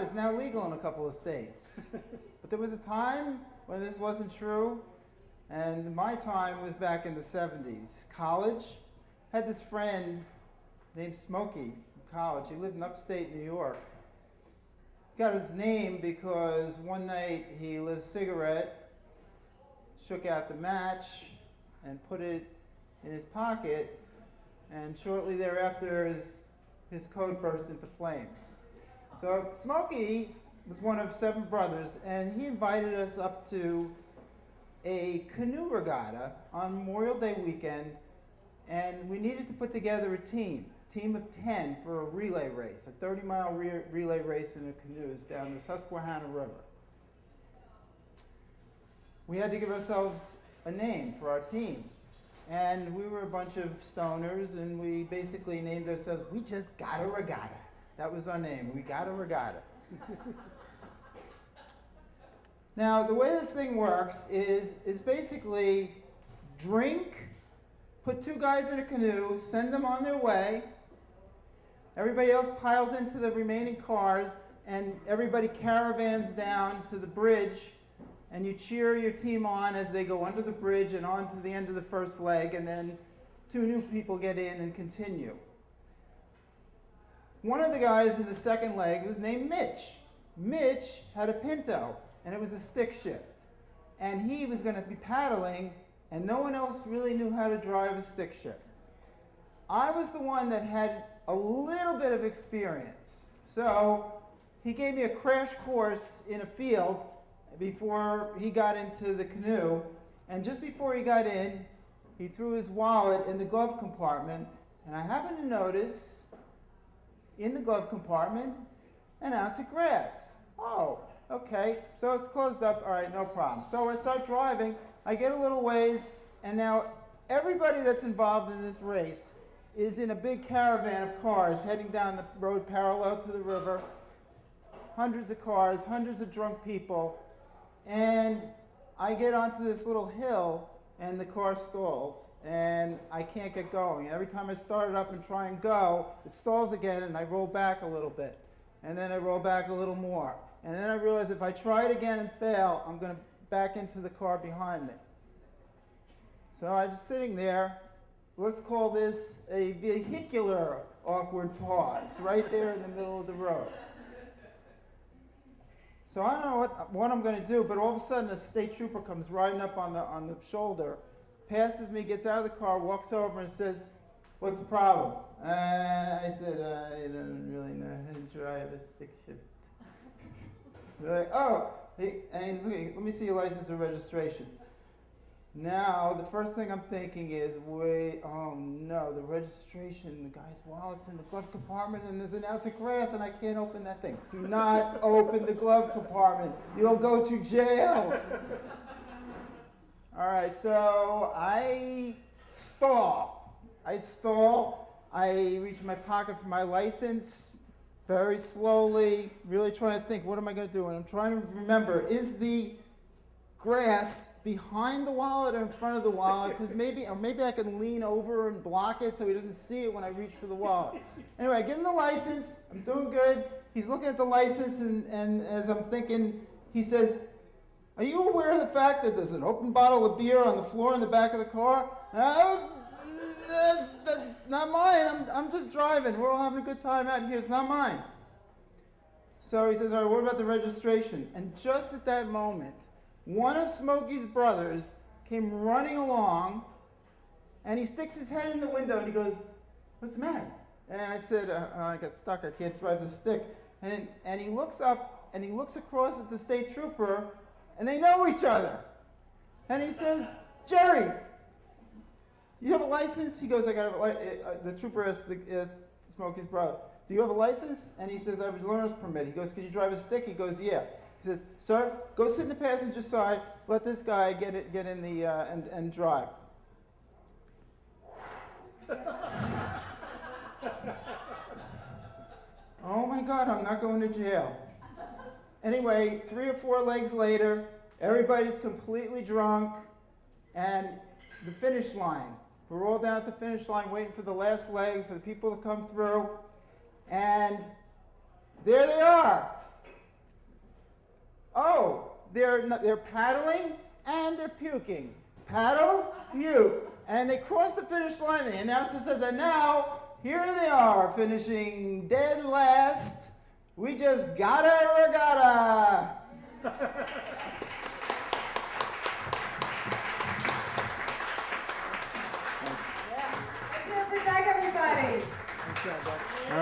regatta is now legal in a couple of states. But there was a time when this wasn't true, and my time was back in the 70s. College, had this friend named Smokey from college. He lived in upstate New York. Got his name because one night he lit a cigarette, shook out the match, and put it in his pocket, and shortly thereafter his coat burst into flames. So Smokey was one of 7 brothers, and he invited us up to a canoe regatta on Memorial Day weekend, and we needed to put together a team of 10 for a relay race, a 30-mile relay race in the canoes down the Susquehanna River. We had to give ourselves a name for our team. And we were a bunch of stoners, and we basically named ourselves, We Just Got a Regatta. That was our name, We Got a Regatta. Now, the way this thing works is basically drink, put 2 guys in a canoe, send them on their way. Everybody else piles into the remaining cars, and everybody caravans down to the bridge, and you cheer your team on as they go under the bridge and on to the end of the first leg, and then 2 new people get in and continue. One of the guys in the second leg was named Mitch. Mitch had a Pinto, and it was a stick shift. And he was going to be paddling, and no one else really knew how to drive a stick shift. I was the one that had a little bit of experience. So he gave me a crash course in a field before he got into the canoe, and just before he got in, he threw his wallet in the glove compartment, and I happened to notice in the glove compartment an ounce of grass. Oh, okay, so it's closed up, all right, no problem. So I start driving, I get a little ways, and now everybody that's involved in this race is in a big caravan of cars heading down the road parallel to the river, hundreds of cars, hundreds of drunk people. And I get onto this little hill, and the car stalls, and I can't get going. And every time I start it up and try and go, it stalls again, and I roll back a little bit. And then I roll back a little more. And then I realize if I try it again and fail, I'm going to back into the car behind me. So I'm just sitting there. Let's call this a vehicular awkward pause, right there in the middle of the road. So I don't know what I'm going to do, but all of a sudden a state trooper comes riding up on the shoulder, passes me, gets out of the car, walks over and says, "What's the problem?" I said, "I don't really know how to drive a stick shift." They're like, "Oh," and he's looking, "Let me see your license and registration." Now, the first thing I'm thinking is, wait, oh no, the registration, the guy's wallet's in the glove compartment, and there's an ounce of grass, and I can't open that thing. Do not open the glove compartment. You'll go to jail. All right, so I stall. I reach in my pocket for my license very slowly, really trying to think, what am I going to do? And I'm trying to remember, is the grass behind the wallet or in front of the wallet, because maybe I can lean over and block it so he doesn't see it when I reach for the wallet. Anyway, I give him the license. I'm doing good. He's looking at the license, and as I'm thinking, he says, "Are you aware of the fact that there's an open bottle of beer on the floor in the back of the car?" "No, that's not mine. I'm just driving. We're all having a good time out here. It's not mine." So he says, "All right, what about the registration?" And just at that moment, one of Smokey's brothers came running along, and he sticks his head in the window, and he goes, "What's the matter?" And I said, "I got stuck. I can't drive the stick." And he looks up, and he looks across at the state trooper, and they know each other. And he says, "Jerry, you have a license?" He goes, "I got a license." The trooper asked Smokey's brother, "Do you have a license?" And he says, "I have a learner's permit." He goes, "Can you drive a stick?" He goes, "Yeah." He says, "Sir, go sit in the passenger side. Let this guy get in the and drive." Oh my God, I'm not going to jail. Anyway, 3 or 4 legs later, everybody's completely drunk, and the finish line. We're all down at the finish line waiting for the last leg, for the people to come through, and there they are. oh, they're paddling and they're puking. Paddle, puke. And they cross the finish line. The announcer says, and now, here they are, finishing dead last. We just got a regatta.